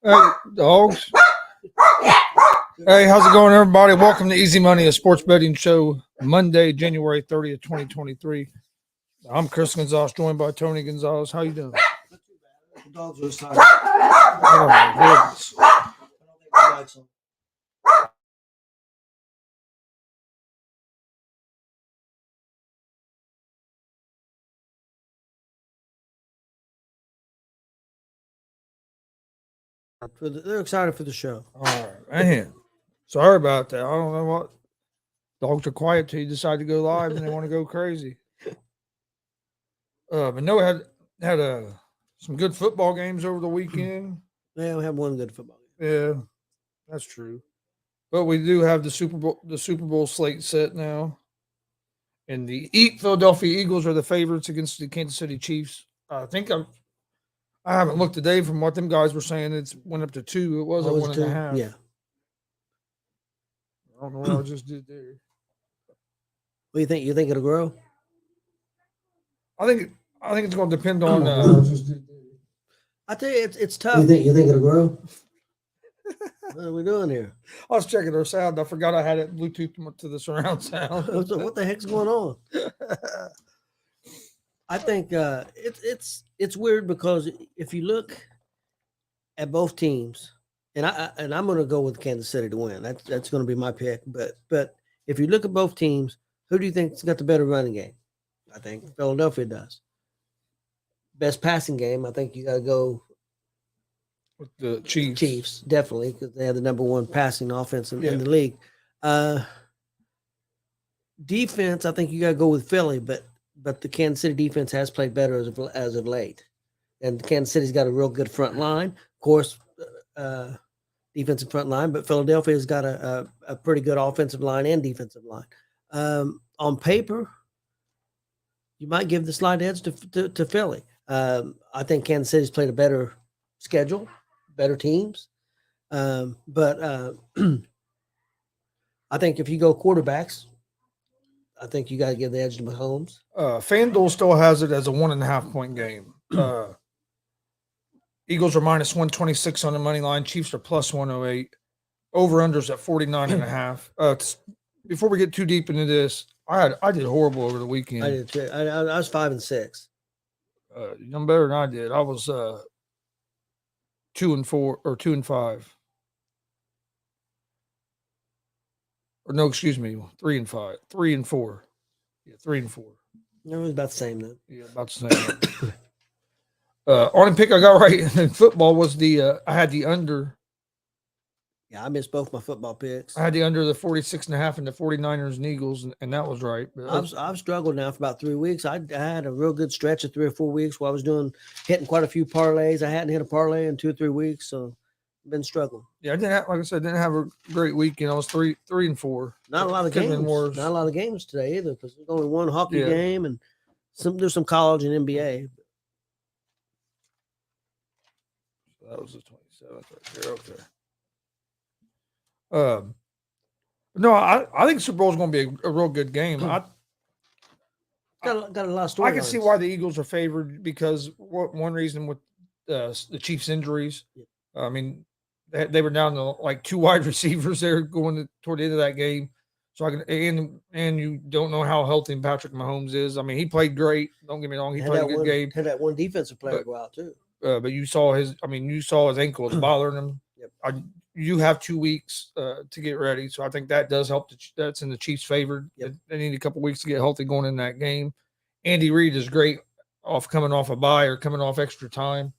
Hey, dogs. Hey, how's it going, everybody? Welcome to Easy Money, a sports betting show, Monday, January 30th, 2023. I'm Chris Gonzalez, joined by Tony Gonzalez. How you doing? The dogs are excited. Oh, my goodness. I don't think they like some. They're excited for the show. All right, man. Sorry about that. I don't know what. Dogs are quiet till you decide to go live and they want to go crazy. But no, had some good football games over the weekend. Yeah, we have one good football game. Yeah, that's true. But we do have the Super Bowl slate set now. And the Philadelphia Eagles are the favorites against the Kansas City Chiefs. I haven't looked today from what them guys were saying. It's went up to 2. It was at 1.5. Yeah. I don't know what I just did there. What do you think? You think it'll grow? I think it's going to depend on. I tell you, it's tough. You think it'll grow? What are we doing here? I was checking our sound. I forgot I had it Bluetooth to the surround sound. What the heck's going on? I think it's weird because if you look at both teams, and I'm going to go with Kansas City to win. That's going to be my pick. But if you look at both teams, who do you think's got the better running game? I think Philadelphia does. Best passing game, I think you got to go with the Chiefs. Chiefs, definitely, because they have the number one passing offense in the league. Defense, I think you got to go with Philly, but the Kansas City defense has played better as of late. And Kansas City's got a real good front line. Of course, defensive front line, but Philadelphia's got a pretty good offensive line and defensive line. On paper, you might give the slight edge to Philly. I think Kansas City's played a better schedule, better teams. But I think if you go quarterbacks, I think you got to give the edge to Mahomes. FanDuel still has it as a 1.5 point game. Eagles are minus 126 on the money line. Chiefs are plus 108. Over-unders at 49.5. Before we get too deep into this, I did horrible over the weekend. I did too. I was 5-6. You done better than I did. I was 2-4 or 2-5. Or no, excuse me, 3-5, 3-4. Yeah, 3-4. No, it was about the same then. Yeah, about the same. Only pick I got right in football was I had the under. Yeah, I missed both my football picks. I had the under the 46.5 and the 49ers and Eagles, and that was right. I've struggled now for about 3 weeks. I had a real good stretch of 3 or 4 weeks where I was hitting quite a few parlays. I hadn't hit a parlay in 2 or 3 weeks, so I've been struggling. Yeah, I didn't have a great weekend. I was 3-4. Not a lot of games. Not a lot of games today either, because there's only one hockey game and there's some college and NBA. So that was the 27th right there. Okay. No, I think Super Bowl is going to be a real good game. Got a lot of stories. I can see why the Eagles are favored because one reason with the Chiefs' injuries. I mean, they were down to like 2 wide receivers there going toward the end of that game. So and you don't know how healthy Patrick Mahomes is. I mean, he played great. Don't get me wrong, he played a good game. Had that one defensive player go out too. But you saw his ankle was bothering him. Yep. You have 2 weeks to get ready. So I think that does help. That's in the Chiefs' favor. Yep. They need a couple weeks to get healthy going in that game. Andy Reid is great coming off a bye or coming off extra time.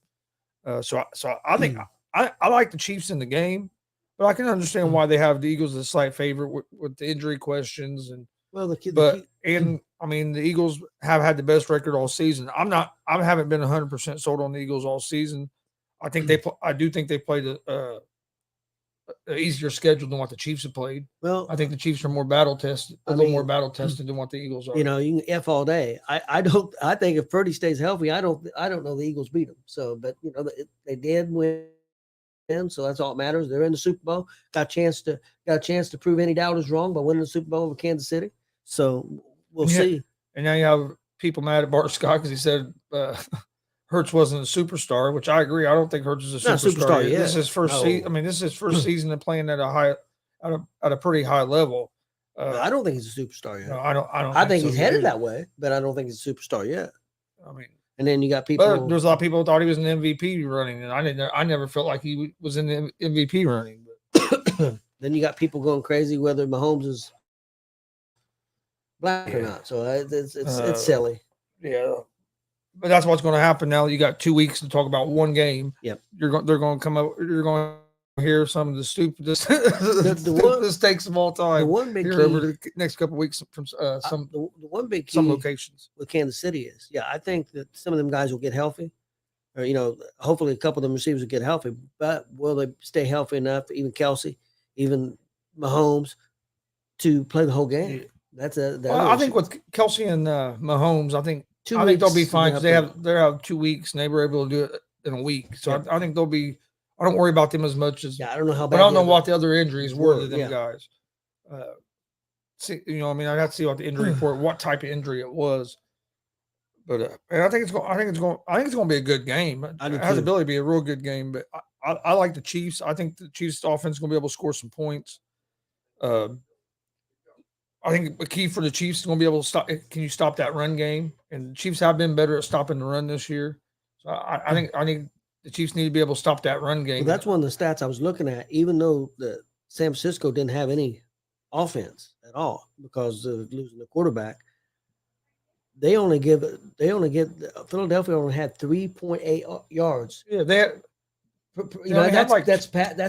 So I think I like the Chiefs in the game, but I can understand why they have the Eagles as a slight favorite with the injury questions and. Well, I mean, the Eagles have had the best record all season. I haven't been 100% sold on the Eagles all season. I do think they played a easier schedule than what the Chiefs have played. Well, I think the Chiefs are more battle tested, more battle tested than what the Eagles are. You know, you can F all day. I think if Purdy stays healthy, I don't know the Eagles beat them. So, but you know, they did win. So that's all that matters. They're in the Super Bowl. Got a chance to prove any doubters wrong by winning the Super Bowl over Kansas City. So we'll see. And now you have people mad at Bart Scott because he said Hurts wasn't a superstar, which I agree. I don't think Hurts is a Not a superstar. superstar This yet. is his first season. I No. mean, this is his first season of playing at a pretty high level. I don't think he's a superstar yet. No, I don't. I think so he's headed that way, but I don't think he's a superstar yet. I mean, and then you got people. But there's a lot of people who thought he was an MVP running, and I never felt like he was in the MVP running. But then you got people going crazy whether Mahomes is black or not. So it's silly. Yeah, but that's what's going to happen now. You got 2 weeks to talk about one game. Yep. They're going to come up. You're going to hear some of the stupidest mistakes of all time. The one big key over the next couple of weeks from some the one big key some locations with Kansas City is, I think that some of them guys will get healthy, or hopefully a couple of them receivers will get healthy. But will they stay healthy enough? Even Kelsey, even Mahomes, to play the whole game? Yeah. I think with Kelsey and Mahomes, I think they'll be fine because they have 2 weeks and they were able to do it in a week. So I think they'll be. I don't worry about them as much as. I don't know how. But I don't know what the other injuries were to them guys. See, I mean, I got to see what the injury report, what type of injury it was. But and I think it's going to be a good game. It has the ability to be a real good game. But I like the Chiefs. I think the Chiefs' offense is going to be able to score some points. I think the key for the Chiefs is going to be able to stop. Can you stop that run game? And the Chiefs have been better at stopping the run this year. So I think the Chiefs need to be able to stop that run game. Well, that's one of the stats I was looking at. Even though the San Francisco didn't have any offense at all because of losing the quarterback, Philadelphia only had 3.8 yards. Yeah, that's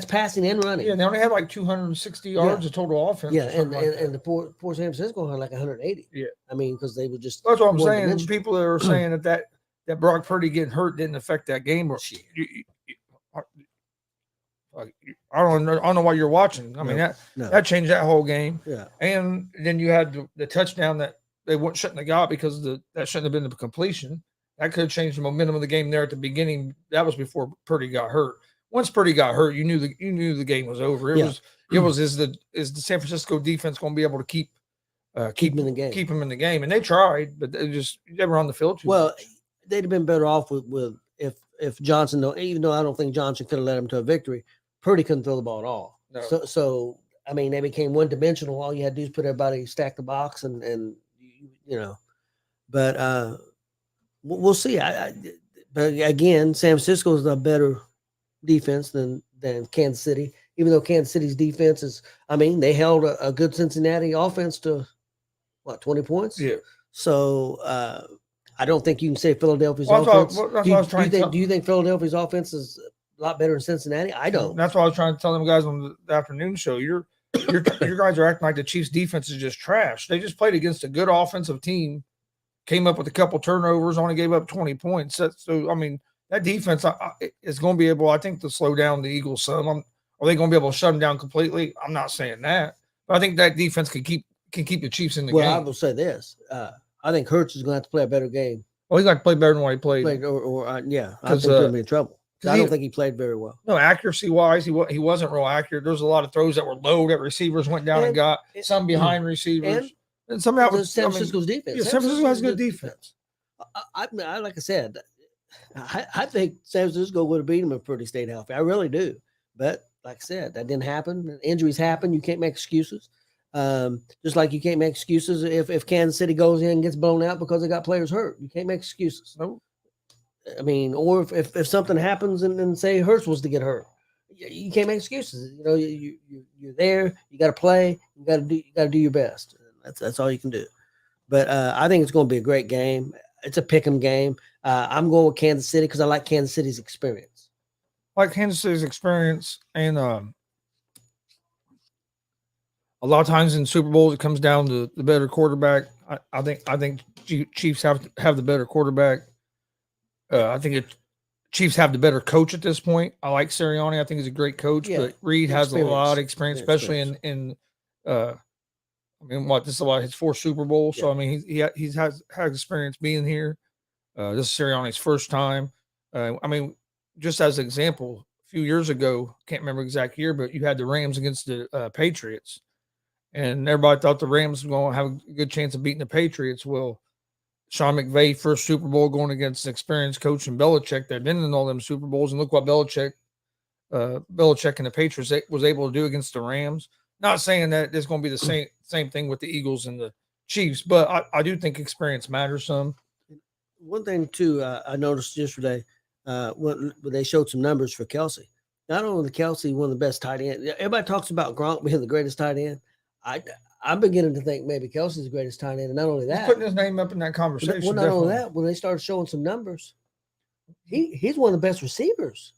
passing and running. Yeah, they only had like 260 yards of total offense. Yeah, and the poor San Francisco had like 180. Yeah, I mean, because they were just. That's what I'm saying. People that are saying that Brock Purdy getting hurt didn't affect that game. I don't know why you're watching. I mean that changed that whole game. Yeah, and then you had the touchdown that they shouldn't have got because that shouldn't have been the completion. That could have changed the momentum of the game there at the beginning. That was before Purdy got hurt. Once Purdy got hurt, you knew the game was over. Is the San Francisco defense going to be able to keep him in the game? Keep him in the game, and they tried, but they were on the field too much. They'd have been better off with if Johnson, even though I don't think Johnson could have led them to a victory, Purdy couldn't throw the ball at all. No. So I mean, they became one dimensional. All you had to do is put everybody stack the box and but we'll see. But again, San Francisco is a better defense than Kansas City. Even though Kansas City's defense is, they held a good Cincinnati offense to 20 points. Yeah. So I don't think you can say Philadelphia's offense. Do you think Philadelphia's offense is a lot better than Cincinnati? I don't. That's what I was trying to tell them guys on the afternoon show. Your guys are acting like the Chiefs' defense is just trash. They just played against a good offensive team. Came up with a couple turnovers, only gave up 20 points. So, I mean, that defense is going to be able, I think, to slow down the Eagles some. Are they going to be able to shut them down completely? I'm not saying that. But I think that defense can keep the Chiefs in the game. Well, I will say this. I think Hurts is going to have to play a better game. Well, he's going to play better than what he played. I think he's going to be in trouble. I don't think he played very well. No, accuracy-wise, he wasn't real accurate. There's a lot of throws that were low that receivers went down and got. Some behind receivers. And somehow San Francisco's defense. Yeah, San Francisco has good defense. I like I said, I think San Francisco would have beat them if Purdy stayed healthy. I really do. But like I said, that didn't happen. Injuries happen. You can't make excuses. Just like you can't make excuses if Kansas City goes in and gets blown out because they got players hurt. You can't make excuses. No. I mean, or if something happens and say Hurts was to get hurt, you can't make excuses. You're there. You got to play. You got to do your best. That's all you can do. But I think it's going to be a great game. It's a pick'em game. I'm going with Kansas City because I like Kansas City's experience. And a lot of times in Super Bowls it comes down to the better quarterback. I think Chiefs have the better quarterback. I think Chiefs have the better coach at this point. I like Sirianni. I think he's a great coach, but Reed has a lot of experience, especially in this is his fourth Super Bowl. So, he has experience being here. This is Sirianni's first time. Just as an example, a few years ago, can't remember exact year, but you had the Rams against the Patriots. And everybody thought the Rams were going to have a good chance of beating the Patriots. Well, Sean McVay first Super Bowl going against an experienced coach in Belichick that been in all them Super Bowls, and look what Belichick and the Patriots was able to do against the Rams. Not saying that it's going to be the same thing with the Eagles and the Chiefs, but I do think experience matters some. One thing too, I noticed yesterday when they showed some numbers for Kelsey. Not only Kelsey one of the best tight end. Everybody talks about Gronk being the greatest tight end. I'm beginning to think maybe Kelsey's the greatest tight end, and not only that, he's putting his name up in that conversation. Well, not only that, when they started showing some numbers, he's one of the best receivers.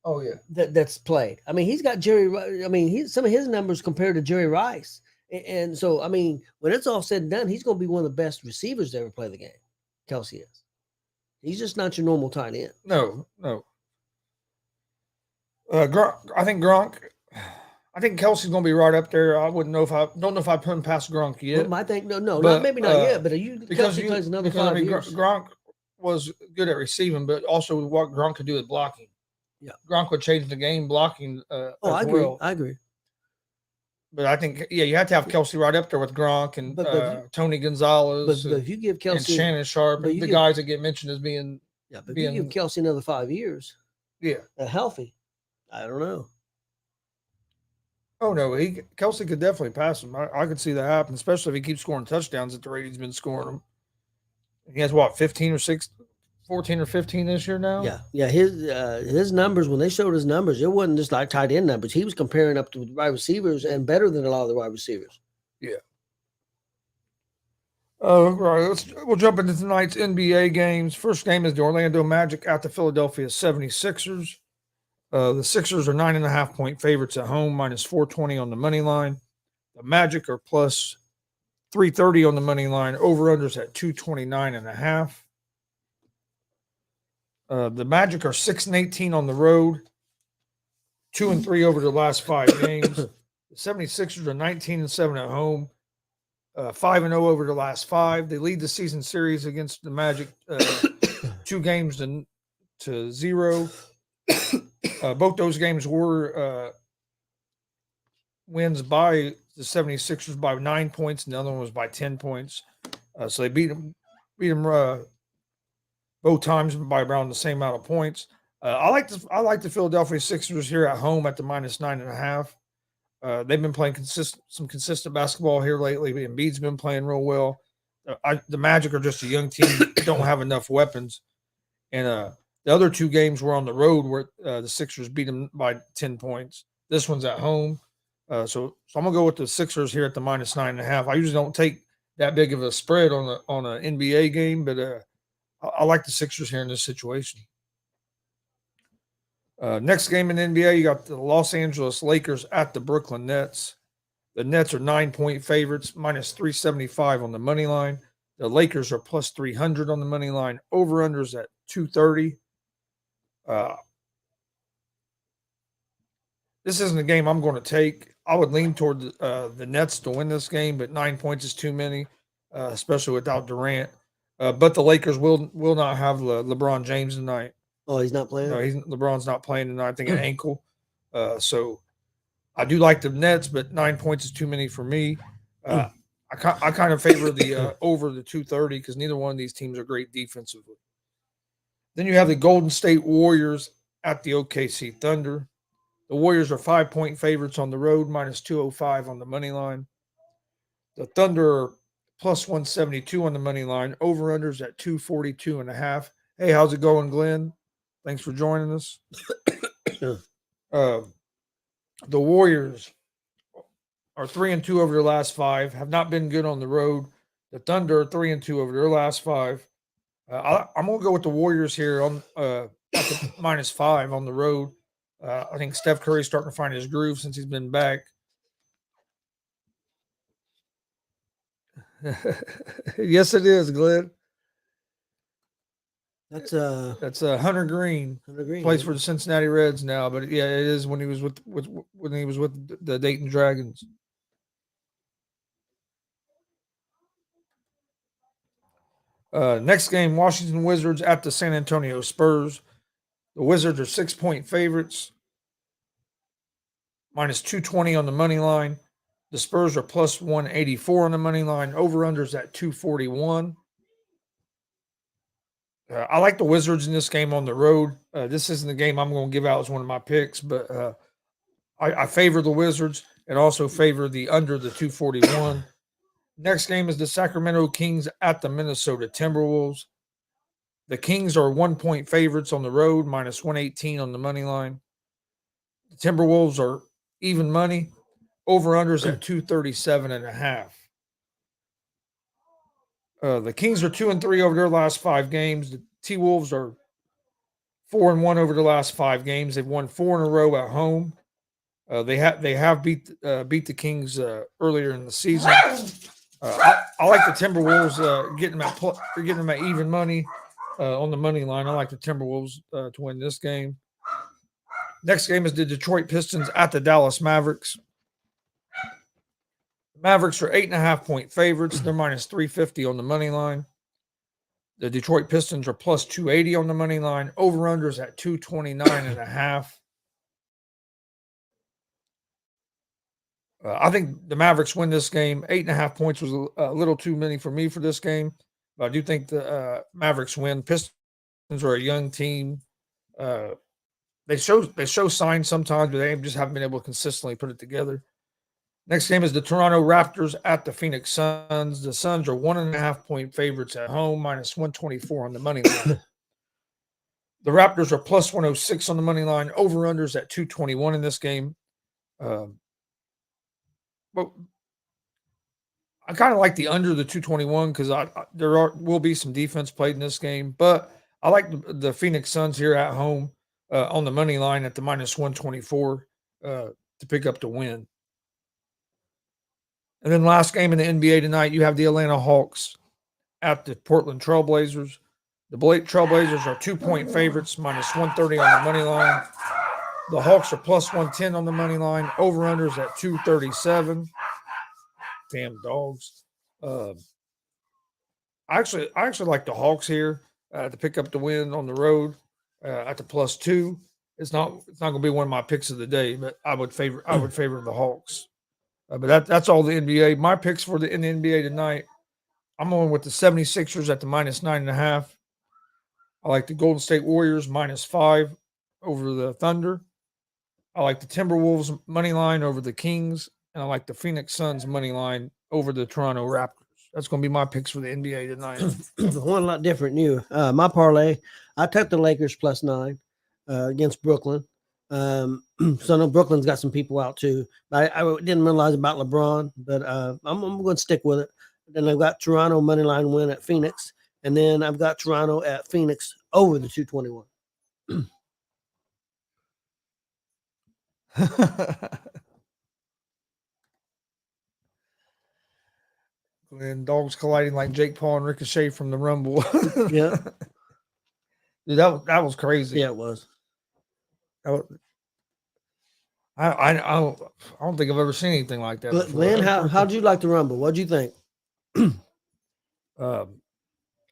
Oh yeah, that's played. I mean, he's got Jerry. I mean, some of his numbers compared to Jerry Rice, and so I mean, when it's all said and done, he's going to be one of the best receivers to ever play the game. Kelsey is. He's just not your normal tight end. No. Gronk, I think Gronk. I think Kelsey's going to be right up there. I don't know if I put him past Gronk yet. Well, I think maybe not yet. But Kelsey plays another 5 years. Gronk was good at receiving, but also what Gronk could do with blocking. Yeah, Gronk would change the game blocking. I agree. Well. I agree. But I think you have to have Kelsey right up there with Gronk and Tony Gonzalez. But if you give Kelsey and Shannon Sharp, and the guys that get mentioned as being if you give Kelsey another 5 years, healthy, I don't know. Oh no, Kelsey could definitely pass him. I could see that happen, especially if he keeps scoring touchdowns at the rate he's been scoring them. He has 14 or 15 this year now. Yeah. His numbers, when they showed his numbers, it wasn't just like tight end numbers. He was comparing up to wide receivers and better than a lot of the wide receivers. Yeah. Right. We'll jump into tonight's NBA games. First game is the Orlando Magic at the Philadelphia 76ers. The Sixers are 9.5-point favorites at home, minus 420 on the money line. The Magic are plus 330 on the money line. Over-unders at 229.5. The Magic are 6-18 on the road, 2-3 over the last 5 games. The 76ers are 19-7 at home, 5-0 over the last 5. They lead the season series against the Magic 2 games to 0. Both those games were wins by the 76ers by 9 points, and the other one was by 10 points. So they beat them both times by around the same amount of points. I like the Philadelphia Sixers here at home at the minus 9.5. They've been playing some consistent basketball here lately. Embiid's been playing real well. The Magic are just a young team that don't have enough weapons. And the other 2 games were on the road where the Sixers beat them by 10 points. This one's at home. So I'm going to go with the Sixers here at the minus 9.5. I usually don't take that big of a spread on an NBA game, but I like the Sixers here in this situation. Next game in NBA, you got the Los Angeles Lakers at the Brooklyn Nets. The Nets are 9-point favorites, minus 375 on the money line. The Lakers are plus 300 on the money line. Over-unders at 230. This isn't a game I'm going to take. I would lean toward the Nets to win this game, but 9 points is too many, especially without Durant. But the Lakers will not have LeBron James tonight. Oh, he's not playing? No, LeBron's not playing tonight. I think an ankle. So I do like the Nets, but 9 points is too many for me. I kind of favor the over the 230 because neither one of these teams are great defensively. Then you have the Golden State Warriors at the OKC Thunder. The Warriors are 5-point favorites on the road, minus 205 on the money line. The Thunder are plus 172 on the money line. Over-unders at 242.5. Hey, how's it going, Glenn? Thanks for joining us. The Warriors are 3-2 over their last 5, have not been good on the road. The Thunder are 3-2 over their last 5. I'm going to go with the Warriors here on at the minus 5 on the road. I think Steph Curry's starting to find his groove since he's been back. Yes, it is, Glenn. That's Hunter Green. Hunter Green Plays for the Cincinnati Reds now, but yeah, it is when he was with the Dayton Dragons. Next game, Washington Wizards at the San Antonio Spurs. The Wizards are 6-point favorites, minus 220 on the money line. The Spurs are plus 184 on the money line. Over-unders at 241. I like the Wizards in this game on the road. This isn't the game I'm going to give out as one of my picks, but I favor the Wizards and also favor the under the 241. Next game is the Sacramento Kings at the Minnesota Timberwolves. The Kings are 1-point favorites on the road, minus 118 on the money line. The Timberwolves are even money. Over-unders at 237.5. The Kings are 2-3 over their last 5 games. The T-Wolves are 4-1 over the last 5 games. They've won 4 in a row at home. They have beat the Kings earlier in the season. I like the Timberwolves getting them at even money on the money line. I like the Timberwolves to win this game. Next game is the Detroit Pistons at the Dallas Mavericks. The Mavericks are 8.5-point favorites. They're minus 350 on the money line. The Detroit Pistons are plus 280 on the money line. Over-unders at 229.5. I think the Mavericks win this game. 8.5 points was a little too many for me for this game, but I do think the Mavericks win. Pistons are a young team. They show signs sometimes, but they just haven't been able to consistently put it together. Next game is the Toronto Raptors at the Phoenix Suns. The Suns are 1.5-point favorites at home, minus 124 on the money line. The Raptors are plus 106 on the money line. Over-unders at 221 in this game. But I kind of like the under the 221 because there will be some defense played in this game. But I like the Phoenix Suns here at home on the money line at the minus 124 to pick up the win. And then last game in the NBA tonight, you have the Atlanta Hawks at the Portland Trailblazers. The Trailblazers are 2-point favorites, minus 130 on the money line. The Hawks are plus 110 on the money line. Over-unders at 237. Damn dogs. I actually like the Hawks here to pick up the win on the road at the plus 2. It's not going to be one of my picks of the day, but I would favor the Hawks. But that's all the NBA. My picks in the NBA tonight, I'm going with the 76ers at the minus 9.5. I like the Golden State Warriors minus 5 over the Thunder. I like the Timberwolves money line over the Kings, and I like the Phoenix Suns money line over the Toronto Raptors. That's going to be my picks for the NBA tonight. One lot different than you. My parlay, I took the Lakers plus 9 against Brooklyn. So I know Brooklyn's got some people out too. But I didn't realize about LeBron, but I'm going to stick with it. Then I've got Toronto money line win at Phoenix, and then I've got Toronto at Phoenix over the 221. And dogs colliding like Jake Paul and Ricochet from the Rumble. Yeah, dude, that was crazy. Yeah, it was. I don't think I've ever seen anything like that before. Glenn, how'd you like the Rumble? What'd you think?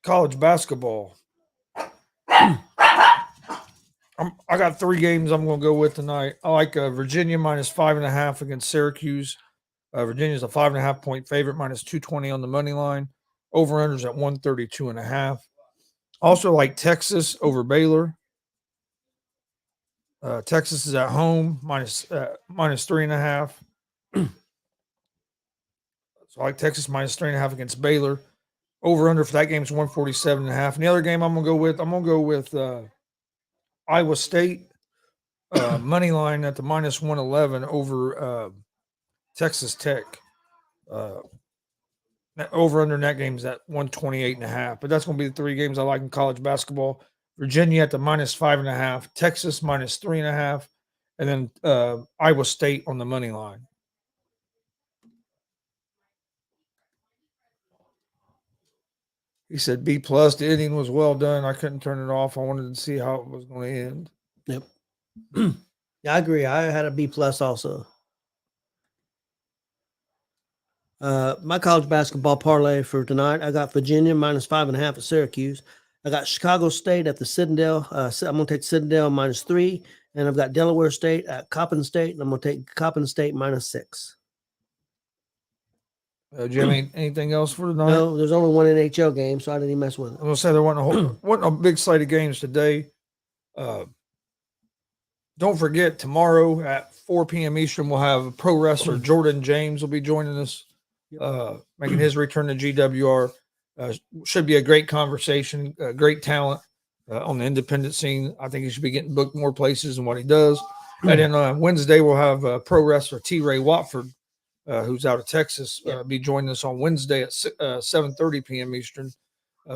College basketball. I got 3 games I'm going to go with tonight. I like Virginia minus 5.5 against Syracuse. Virginia's a 5.5-point favorite, minus 220 on the money line. Over-unders at 132.5. Also like Texas over Baylor. Texas is at home, minus 3.5. So I like Texas minus 3.5 against Baylor. Over-under for that game is 147.5. And the other game I'm going to go with Iowa State money line at the minus 111 over Texas Tech. Over under in that game is at 128.5. But that's going to be the 3 games I like in college basketball. Virginia at the minus 5.5, Texas minus 3.5, and then Iowa State on the money line. He said B+. The inning was well done. I couldn't turn it off. I wanted to see how it was going to end. Yep. Yeah, I agree. I had a B+ also. My college basketball parlay for tonight, I got Virginia minus 5.5 at Syracuse. I got Chicago State at the Citadel. I'm going to take Citadel minus 3. And I've got Delaware State at Coppin State. And I'm going to take Coppin State minus 6. Do you have anything else for tonight? No, there's only one NHL game, so I didn't even mess with it. I'm gonna say there wasn't a big slate of games today. Don't forget tomorrow at 4 p.m. Eastern we'll have pro wrestler Jordan James will be joining us, making his return to GWR. Should be a great conversation, great talent on the independent scene. I think he should be getting booked more places than what he does. And then Wednesday we'll have pro wrestler T. Ray Watford, who's out of Texas, be joining us on Wednesday at 7:30 p.m. Eastern.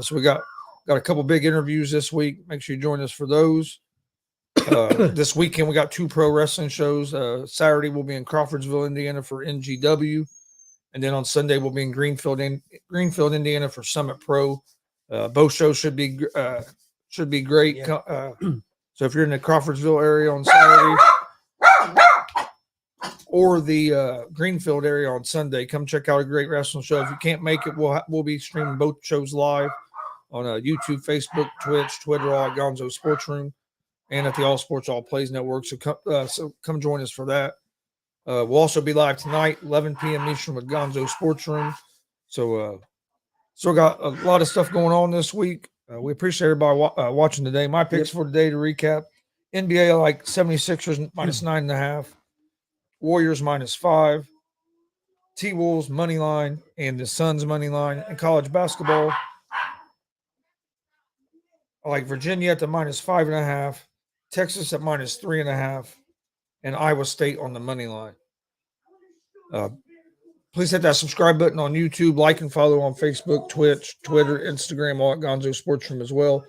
So we got a couple big interviews this week. Make sure you join us for those. This weekend we got 2 pro wrestling shows. Saturday we'll be in Crawfordsville, Indiana for NGW, and then on Sunday we'll be in Greenfield, Indiana for Summit Pro. Both shows should be great. Yeah. So if you're in the Crawfordsville area on Saturday or the Greenfield area on Sunday, come check out a great wrestling show. If you can't make it, we'll be streaming both shows live on YouTube, Facebook, Twitch, Twitter, all at Gonzo Sports Room, and at the All Sports All Plays Network. So come join us for that. We'll also be live tonight, 11 p.m. Eastern with Gonzo Sports Room. So still got a lot of stuff going on this week. We appreciate everybody watching today. My picks for today to recap: NBA, I like 76ers minus 9.5, Warriors minus 5, T-Wolves money line, and the Suns money line. In college basketball, I like Virginia at the minus 5.5, Texas at minus 3.5, and Iowa State on the money line. Please hit that subscribe button on YouTube, like and follow on Facebook, Twitch, Twitter, Instagram, all at Gonzo Sports Room as well.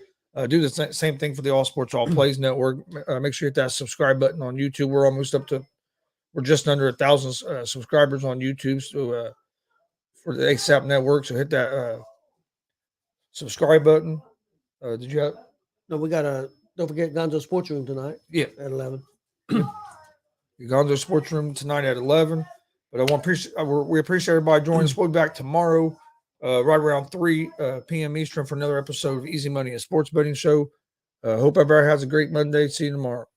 Do the same thing for the All Sports All Plays Network. Make sure you hit that subscribe button on YouTube. We're just under 1,000 subscribers on YouTube. So for the ASAP Network, so hit that subscribe button. Did you have? No, we got don't forget Gonzo Sports Room tonight. Yeah, at 11. Gonzo Sports Room tonight at 11. But we appreciate everybody joining us. We'll be back tomorrow, right around 3 p.m. Eastern for another episode of Easy Money, a sports betting show. Hope everybody has a great Monday. See you tomorrow.